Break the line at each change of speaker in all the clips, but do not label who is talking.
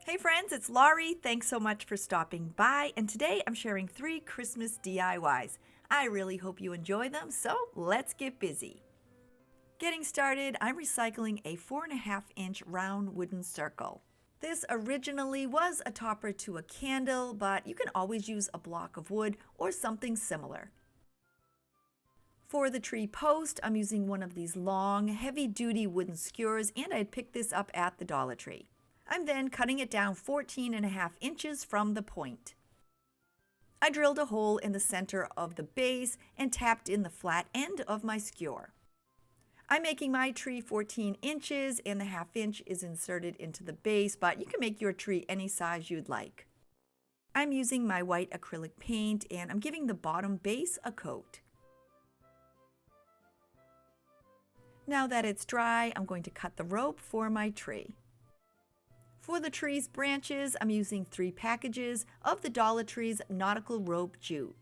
Hey friends, it's Laurie. Thanks so much for stopping by, and today I'm sharing 3 Christmas DIYs. I really hope you enjoy them, so let's get busy. Getting started, I'm recycling a 4.5-inch round wooden circle. This originally was a topper to a candle, but you can always use a block of wood or something similar. For the tree post, I'm using one of these long, heavy-duty wooden skewers, and I had picked this up at the Dollar Tree. I'm then cutting it down 14.5 inches from the point. I drilled a hole in the center of the base and tapped in the flat end of my skewer. I'm making my tree 14 inches and the 1/2 inch is inserted into the base, but you can make your tree any size you'd like. I'm using my white acrylic paint and I'm giving the bottom base a coat. Now that it's dry, I'm going to cut the rope for my tree. For the tree's branches, I'm using 3 packages of the Dollar Tree's Nautical rope jute.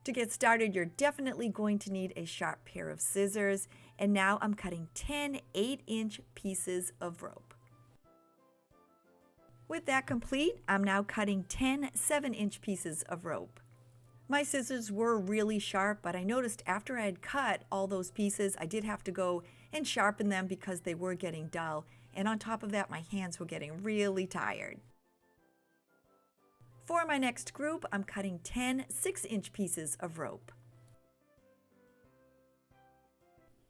To get started, you're definitely going to need a sharp pair of scissors, and now I'm cutting 10 8-inch pieces of rope. With that complete, I'm now cutting 10 7-inch pieces of rope. My scissors were really sharp, but I noticed after I had cut all those pieces, I did have to go and sharpen them because they were getting dull. And on top of that, my hands were getting really tired. For my next group, I'm cutting 10 6-inch pieces of rope.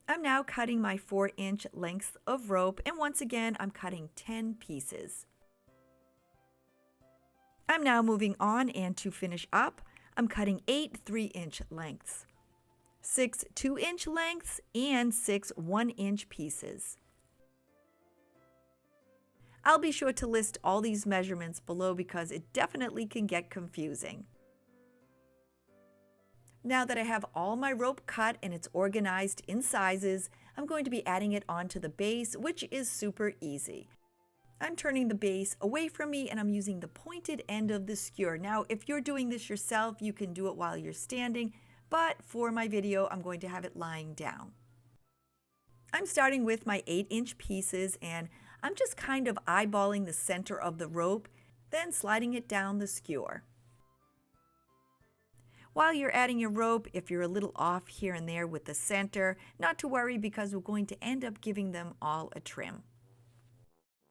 I'm now cutting my 4-inch lengths of rope, and once again, I'm cutting 10 pieces. I'm now moving on, and to finish up, I'm cutting 8 3-inch lengths, 6 2-inch lengths, and 6 1-inch pieces. I'll be sure to list all these measurements below because it definitely can get confusing. Now that I have all my rope cut and it's organized in sizes, I'm going to be adding it onto the base, which is super easy. I'm turning the base away from me and I'm using the pointed end of the skewer. Now, if you're doing this yourself, you can do it while you're standing, but for my video, I'm going to have it lying down. I'm starting with my 8-inch pieces and I'm just kind of eyeballing the center of the rope, then sliding it down the skewer. While you're adding your rope, if you're a little off here and there with the center, not to worry because we're going to end up giving them all a trim.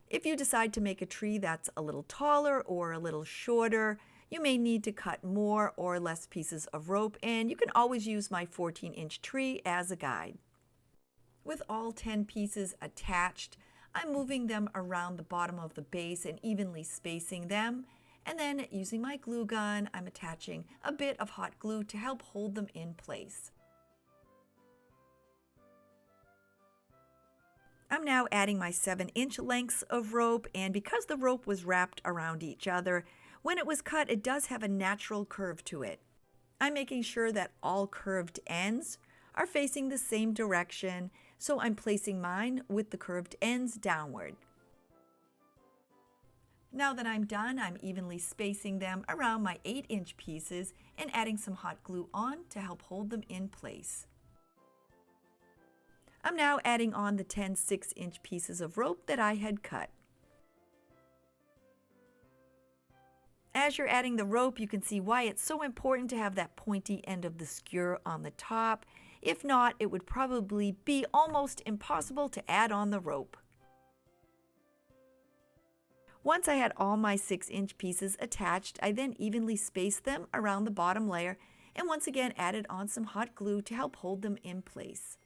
If you decide to make a tree that's a little taller or a little shorter, you may need to cut more or less pieces of rope, and you can always use my 14-inch tree as a guide. With all 10 pieces attached, I'm moving them around the bottom of the base and evenly spacing them, and then using my glue gun, I'm attaching a bit of hot glue to help hold them in place. I'm now adding my 7-inch lengths of rope, and because the rope was wrapped around each other, when it was cut, it does have a natural curve to it. I'm making sure that all curved ends are facing the same direction, so I'm placing mine with the curved ends downward. Now that I'm done, I'm evenly spacing them around my 8-inch pieces and adding some hot glue on to help hold them in place. I'm now adding on the 10 6-inch pieces of rope that I had cut. As you're adding the rope, you can see why it's so important to have that pointy end of the skewer on the top. If not, it would probably be almost impossible to add on the rope. Once I had all my 6-inch pieces attached, I then evenly spaced them around the bottom layer and once again added on some hot glue to help hold them in place.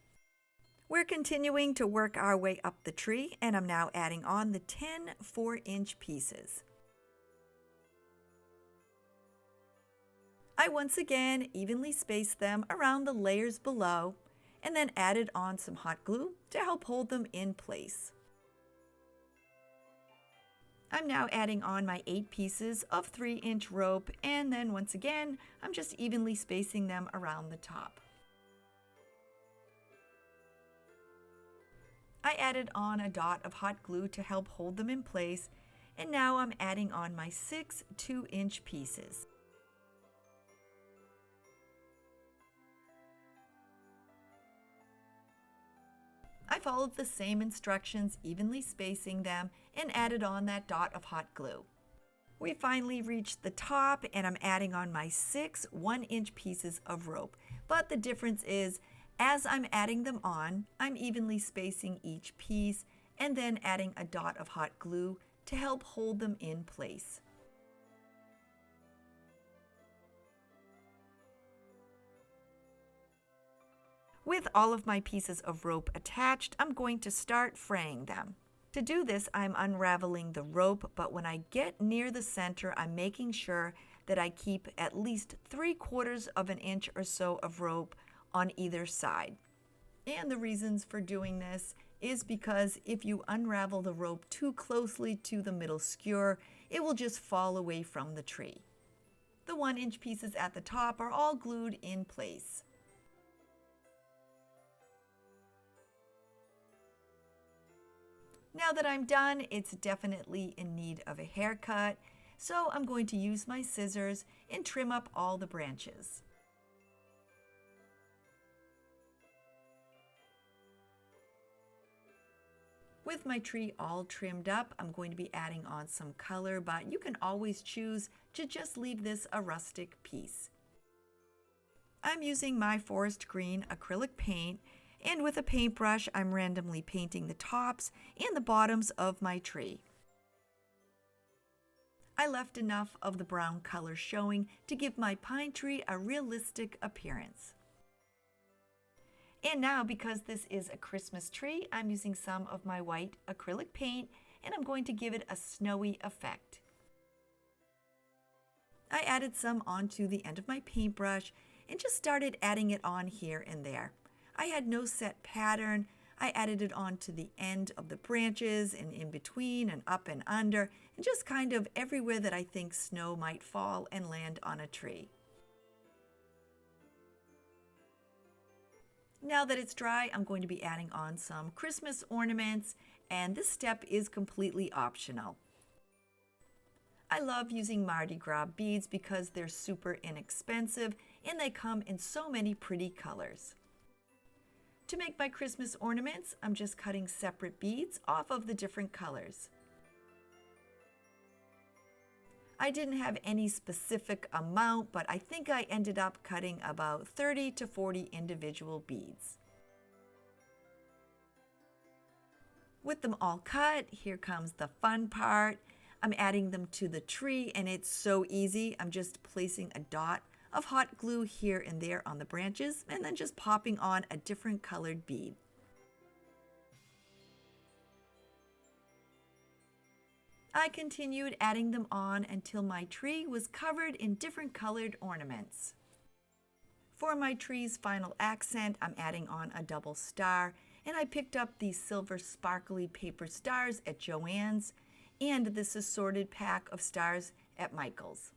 We're continuing to work our way up the tree, and I'm now adding on the 10 4-inch pieces. I once again evenly spaced them around the layers below and then added on some hot glue to help hold them in place. I'm now adding on my 8 pieces of 3-inch rope, and then once again, I'm just evenly spacing them around the top. I added on a dot of hot glue to help hold them in place, and now I'm adding on my 6 2-inch pieces. I followed the same instructions, evenly spacing them and added on that dot of hot glue. We finally reached the top, and I'm adding on my 6 1-inch pieces of rope. But the difference is, as I'm adding them on, I'm evenly spacing each piece and then adding a dot of hot glue to help hold them in place. With all of my pieces of rope attached, I'm going to start fraying them. To do this, I'm unraveling the rope, but when I get near the center, I'm making sure that I keep at least 3/4 of an inch or so of rope on either side. And the reasons for doing this is because if you unravel the rope too closely to the middle skewer, it will just fall away from the tree. The 1-inch pieces at the top are all glued in place. Now that I'm done, it's definitely in need of a haircut, so I'm going to use my scissors and trim up all the branches. With my tree all trimmed up, I'm going to be adding on some color, but you can always choose to just leave this a rustic piece. I'm using my forest green acrylic paint, and with a paintbrush, I'm randomly painting the tops and the bottoms of my tree. I left enough of the brown color showing to give my pine tree a realistic appearance. And now, because this is a Christmas tree, I'm using some of my white acrylic paint, and I'm going to give it a snowy effect. I added some onto the end of my paintbrush and just started adding it on here and there. I had no set pattern. I added it onto the end of the branches and in between and up and under, and just kind of everywhere that I think snow might fall and land on a tree. Now that it's dry, I'm going to be adding on some Christmas ornaments, and this step is completely optional. I love using Mardi Gras beads because they're super inexpensive and they come in so many pretty colors. To make my Christmas ornaments, I'm just cutting separate beads off of the different colors. I didn't have any specific amount, but I think I ended up cutting about 30 to 40 individual beads. With them all cut, here comes the fun part. I'm adding them to the tree, and it's so easy. I'm just placing a dot of hot glue here and there on the branches, and then just popping on a different colored bead. I continued adding them on until my tree was covered in different colored ornaments. For my tree's final accent, I'm adding on a double star, and I picked up these silver sparkly paper stars at Joann's and this assorted pack of stars at Michael's.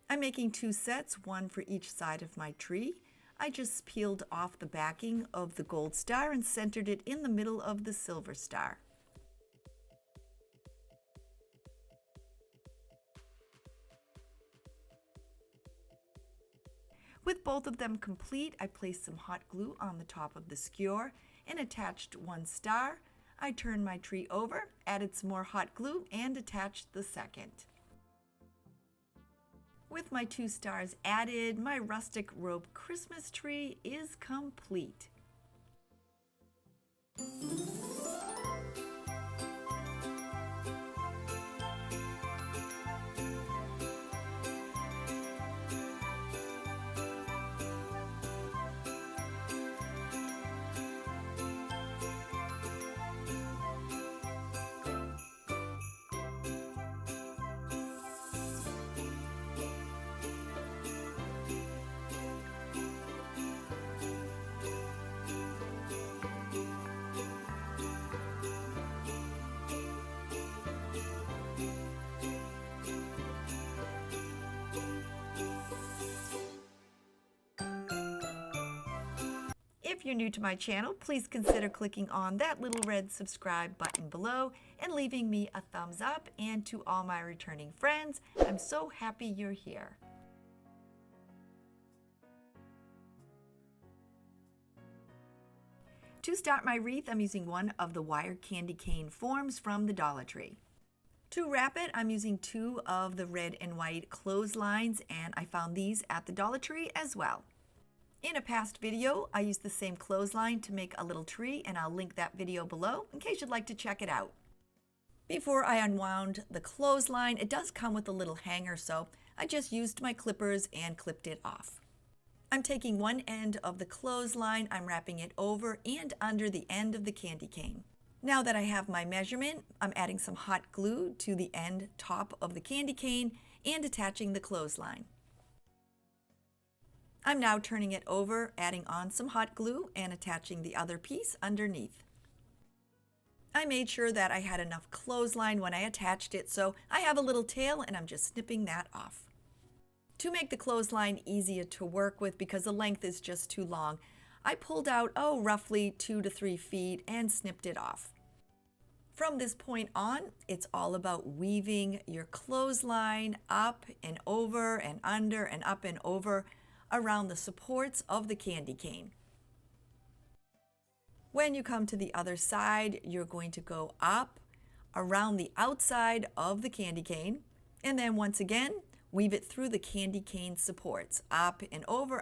I'm making 2 sets, one for each side of my tree. I just peeled off the backing of the gold star and centered it in the middle of the silver star. With both of them complete, I placed some hot glue on the top of the skewer and attached one star. I turned my tree over, added some more hot glue, and attached the second. With my 2 stars added, my rustic rope Christmas tree is complete. If you're new to my channel, please consider clicking on that little red subscribe button below and leaving me a thumbs up. And to all my returning friends, I'm so happy you're here. To start my wreath, I'm using one of the wired candy cane forms from the Dollar Tree. To wrap it, I'm using 2 of the red and white clotheslines, and I found these at the Dollar Tree as well. In a past video, I used the same clothesline to make a little tree, and I'll link that video below in case you'd like to check it out. Before I unwound the clothesline, it does come with a little hanger, so I just used my clippers and clipped it off. I'm taking one end of the clothesline, I'm wrapping it over and under the end of the candy cane. Now that I have my measurement, I'm adding some hot glue to the end top of the candy cane and attaching the clothesline. I'm now turning it over, adding on some hot glue and attaching the other piece underneath. I made sure that I had enough clothesline when I attached it, so I have a little tail and I'm just snipping that off. To make the clothesline easier to work with because the length is just too long, I pulled out, roughly 2 to 3 feet and snipped it off. From this point on, it's all about weaving your clothesline up and over and under and up and over around the supports of the candy cane. When you come to the other side, you're going to go up around the outside of the candy cane, and then once again, weave it through the candy cane supports, up and over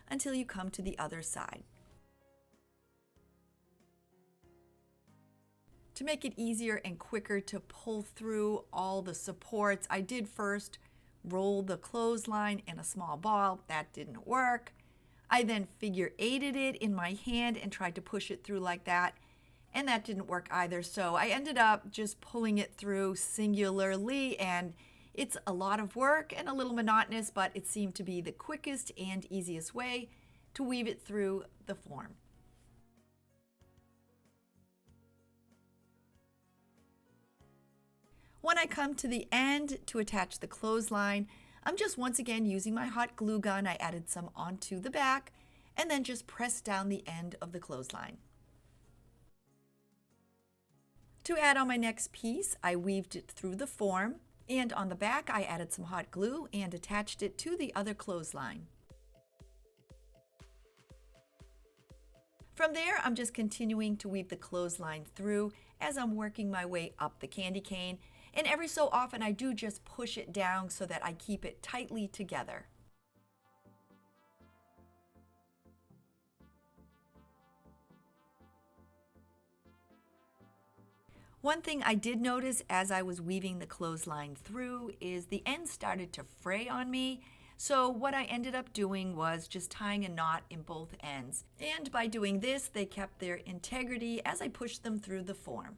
until you come to the other side. To make it easier and quicker to pull through all the supports, I did first roll the clothesline in a small ball. That didn't work. I then figure eighted it in my hand and tried to push it through like that, and that didn't work either. So I ended up just pulling it through singularly, and it's a lot of work and a little monotonous, but it seemed to be the quickest and easiest way to weave it through the form. When I come to the end to attach the clothesline, I'm just once again using my hot glue gun. I added some onto the back and then just pressed down the end of the clothesline. To add on my next piece, I weaved it through the form, and on the back I added some hot glue and attached it to the other clothesline. From there, I'm just continuing to weave the clothesline through as I'm working my way up the candy cane, and every so often I do just push it down so that I keep it tightly together. One thing I did notice as I was weaving the clothesline through is the ends started to fray on me. So what I ended up doing was just tying a knot in both ends. And by doing this, they kept their integrity as I pushed them through the form.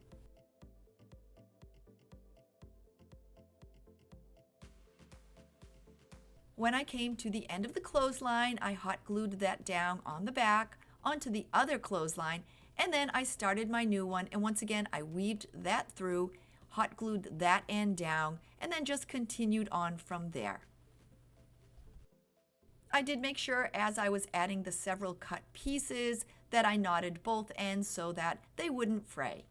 When I came to the end of the clothesline, I hot glued that down on the back onto the other clothesline, and then I started my new one, and once again I weaved that through, hot glued that end down, and then just continued on from there. I did make sure as I was adding the several cut pieces that I knotted both ends so that they wouldn't fray.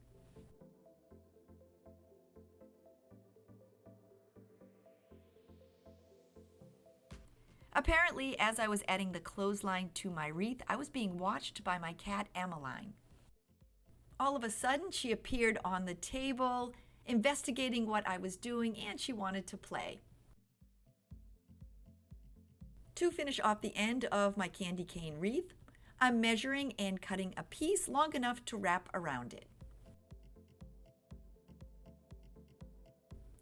Apparently, as I was adding the clothesline to my wreath, I was being watched by my cat Emmeline. All of a sudden, she appeared on the table, investigating what I was doing, and she wanted to play. To finish off the end of my candy cane wreath, I'm measuring and cutting a piece long enough to wrap around it.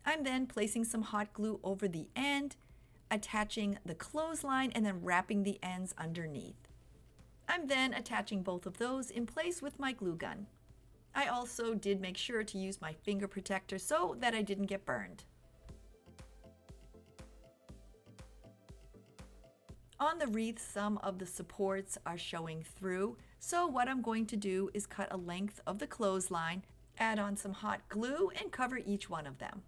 I'm then placing some hot glue over the end, attaching the clothesline, and then wrapping the ends underneath. I'm then attaching both of those in place with my glue gun. I also did make sure to use my finger protector so that I didn't get burned. On the wreath, some of the supports are showing through, so what I'm going to do is cut a length of the clothesline, add on some hot glue, and cover each one of them.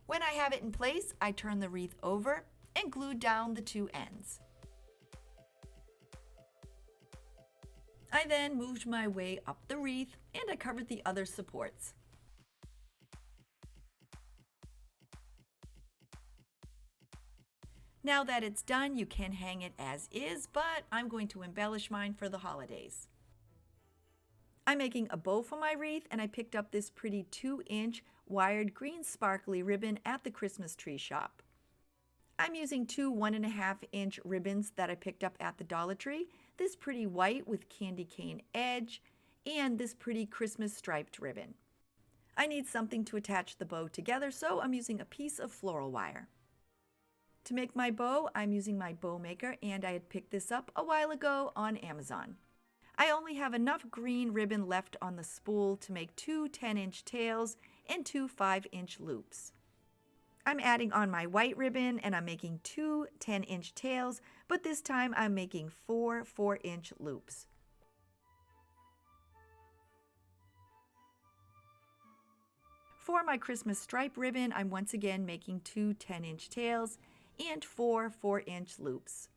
When I have it in place, I turn the wreath over and glue down the two ends. I then moved my way up the wreath and I covered the other supports. Now that it's done, you can hang it as is, but I'm going to embellish mine for the holidays. I'm making a bow for my wreath, and I picked up this pretty 2-inch wired green sparkly ribbon at the Christmas tree shop. I'm using two 1.5-inch ribbons that I picked up at the Dollar Tree, this pretty white with candy cane edge, and this pretty Christmas striped ribbon. I need something to attach the bow together, so I'm using a piece of floral wire. To make my bow, I'm using my bow maker, and I had picked this up a while ago on Amazon. I only have enough green ribbon left on the spool to make two 10-inch tails and two 5-inch loops. I'm adding on my white ribbon and I'm making two 10-inch tails, but this time I'm making four 4-inch loops. For my Christmas stripe ribbon, I'm once again making two 10-inch tails and four 4-inch loops.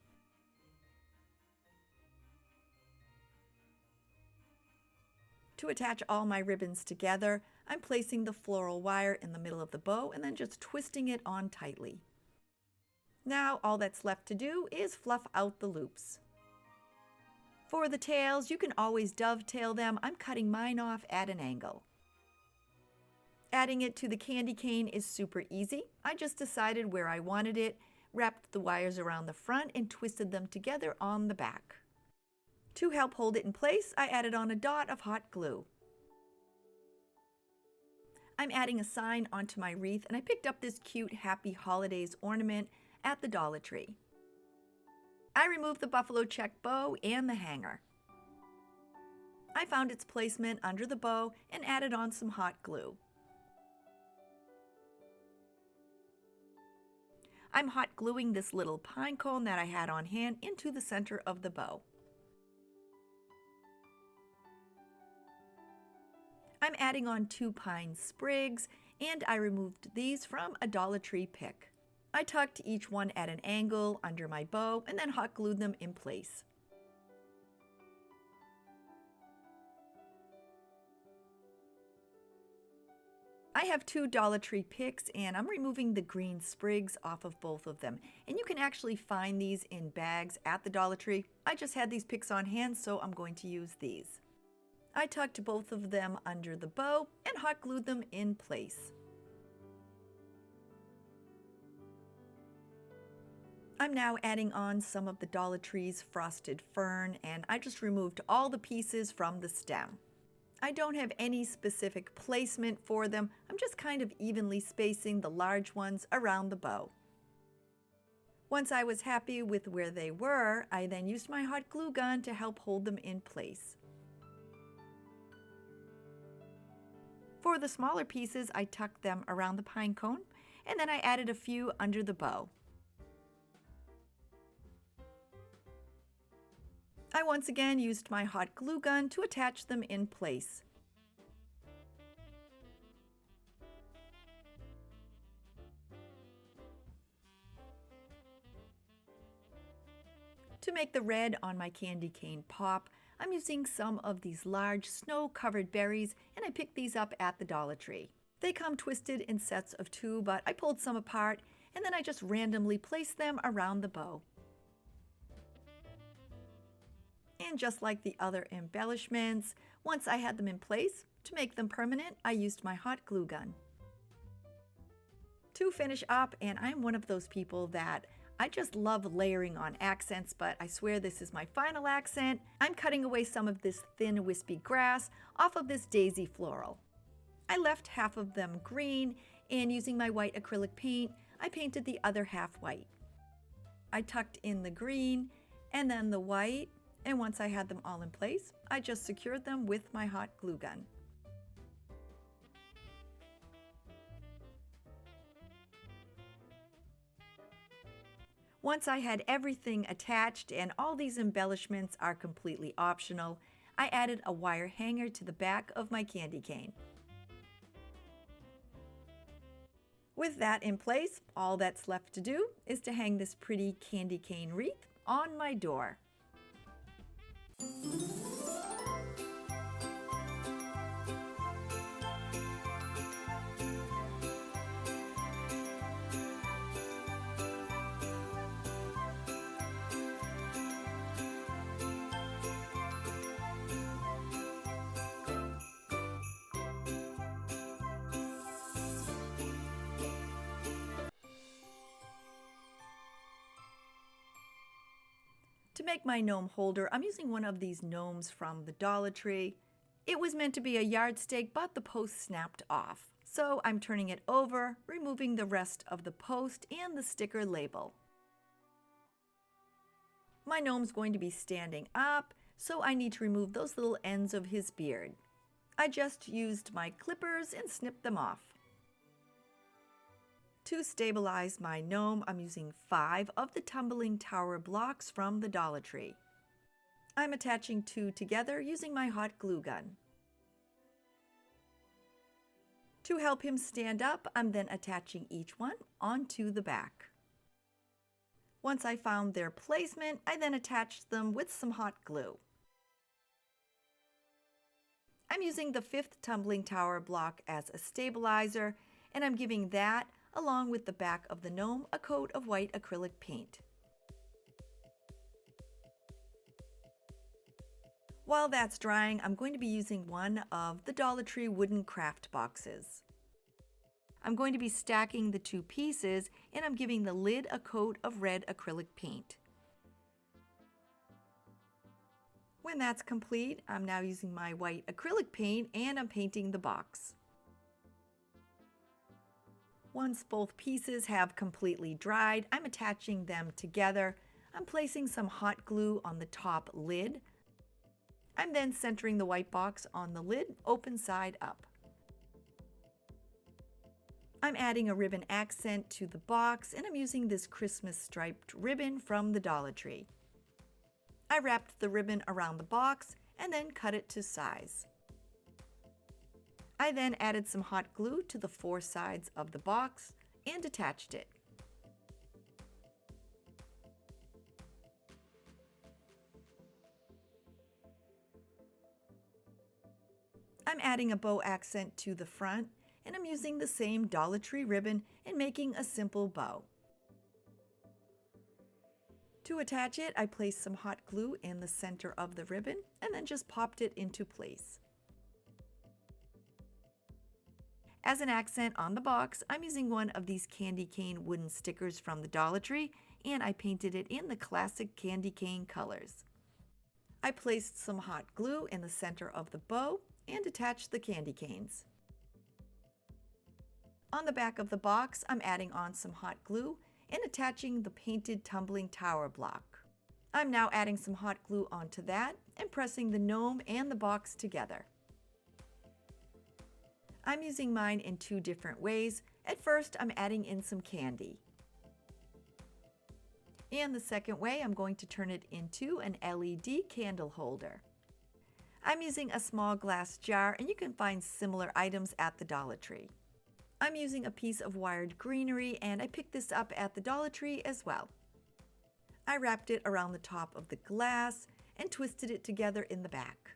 To attach all my ribbons together, I'm placing the floral wire in the middle of the bow and then just twisting it on tightly. Now all that's left to do is fluff out the loops. For the tails, you can always dovetail them. I'm cutting mine off at an angle. Adding it to the candy cane is super easy. I just decided where I wanted it, wrapped the wires around the front, and twisted them together on the back. To help hold it in place, I added on a dot of hot glue. I'm adding a sign onto my wreath, and I picked up this cute Happy Holidays ornament at the Dollar Tree. I removed the buffalo check bow and the hanger. I found its placement under the bow and added on some hot glue. I'm hot gluing this little pine cone that I had on hand into the center of the bow. I'm adding on two pine sprigs, and I removed these from a Dollar Tree pick. I tucked each one at an angle under my bow and then hot glued them in place. I have two Dollar Tree picks, and I'm removing the green sprigs off of both of them. And you can actually find these in bags at the Dollar Tree. I just had these picks on hand, so I'm going to use these. I tucked both of them under the bow and hot glued them in place. I'm now adding on some of the Dollar Tree's frosted fern, and I just removed all the pieces from the stem. I don't have any specific placement for them. I'm just kind of evenly spacing the large ones around the bow. Once I was happy with where they were, I then used my hot glue gun to help hold them in place. For the smaller pieces, I tucked them around the pine cone, and then I added a few under the bow. I once again used my hot glue gun to attach them in place. To make the red on my candy cane pop, I'm using some of these large snow-covered berries, and I picked these up at the Dollar Tree. They come twisted in sets of 2, but I pulled some apart, and then I just randomly placed them around the bow. And just like the other embellishments, once I had them in place, to make them permanent, I used my hot glue gun. To finish up, and I'm one of those people that I just love layering on accents, but I swear this is my final accent. I'm cutting away some of this thin wispy grass off of this daisy floral. I left half of them green, and using my white acrylic paint, I painted the other half white. I tucked in the green and then the white, and once I had them all in place, I just secured them with my hot glue gun. Once I had everything attached, and all these embellishments are completely optional, I added a wire hanger to the back of my candy cane. With that in place, all that's left to do is to hang this pretty candy cane wreath on my door. make my gnome holder, I'm using one of these gnomes from the Dollar Tree. It was meant to be a yardstick, but the post snapped off. So I'm turning it over, removing the rest of the post and the sticker label. My gnome's going to be standing up, so I need to remove those little ends of his beard. I just used my clippers and snipped them off. To stabilize my gnome, I'm using 5 of the tumbling tower blocks from the Dollar Tree. I'm attaching 2 together using my hot glue gun. To help him stand up, I'm then attaching each one onto the back. Once I found their placement, I then attached them with some hot glue. I'm using the 5th tumbling tower block as a stabilizer, and I'm giving that, along with the back of the gnome, a coat of white acrylic paint. While that's drying, I'm going to be using one of the Dollar Tree wooden craft boxes. I'm going to be stacking the 2 pieces, and I'm giving the lid a coat of red acrylic paint. When that's complete, I'm now using my white acrylic paint and I'm painting the box. Once both pieces have completely dried, I'm attaching them together. I'm placing some hot glue on the top lid. I'm then centering the white box on the lid, open side up. I'm adding a ribbon accent to the box, and I'm using this Christmas striped ribbon from the Dollar Tree. I wrapped the ribbon around the box and then cut it to size. I then added some hot glue to the 4 sides of the box and attached it. I'm adding a bow accent to the front, and I'm using the same Dollar Tree ribbon and making a simple bow. To attach it, I placed some hot glue in the center of the ribbon and then just popped it into place. As an accent on the box, I'm using one of these candy cane wooden stickers from the Dollar Tree, and I painted it in the classic candy cane colors. I placed some hot glue in the center of the bow and attached the candy canes. On the back of the box, I'm adding on some hot glue and attaching the painted tumbling tower block. I'm now adding some hot glue onto that and pressing the gnome and the box together. I'm using mine in 2 different ways. At first, I'm adding in some candy. And the second way, I'm going to turn it into an LED candle holder. I'm using a small glass jar, and you can find similar items at the Dollar Tree. I'm using a piece of wired greenery, and I picked this up at the Dollar Tree as well. I wrapped it around the top of the glass and twisted it together in the back.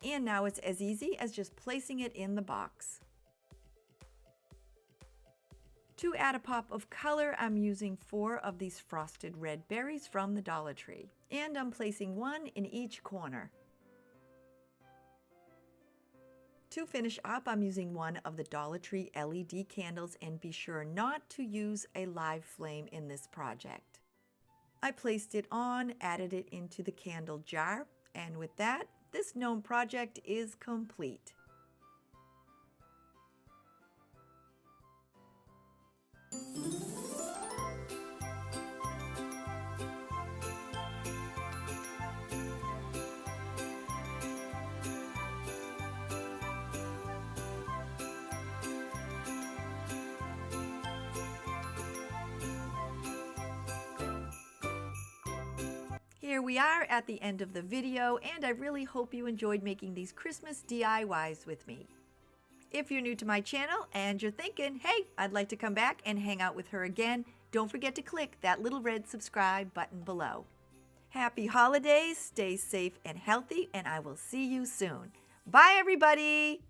And now it's as easy as just placing it in the box. To add a pop of color, I'm using 4 of these frosted red berries from the Dollar Tree, and I'm placing 1 in each corner. To finish up, I'm using one of the Dollar Tree LED candles, and be sure not to use a live flame in this project. I placed it on, added it into the candle jar, and with that, this gnome project is complete. Here we are at the end of the video, and I really hope you enjoyed making these Christmas DIYs with me. If you're new to my channel and you're thinking, hey, I'd like to come back and hang out with her again, don't forget to click that little red subscribe button below. Happy holidays, stay safe and healthy, and I will see you soon. Bye, everybody!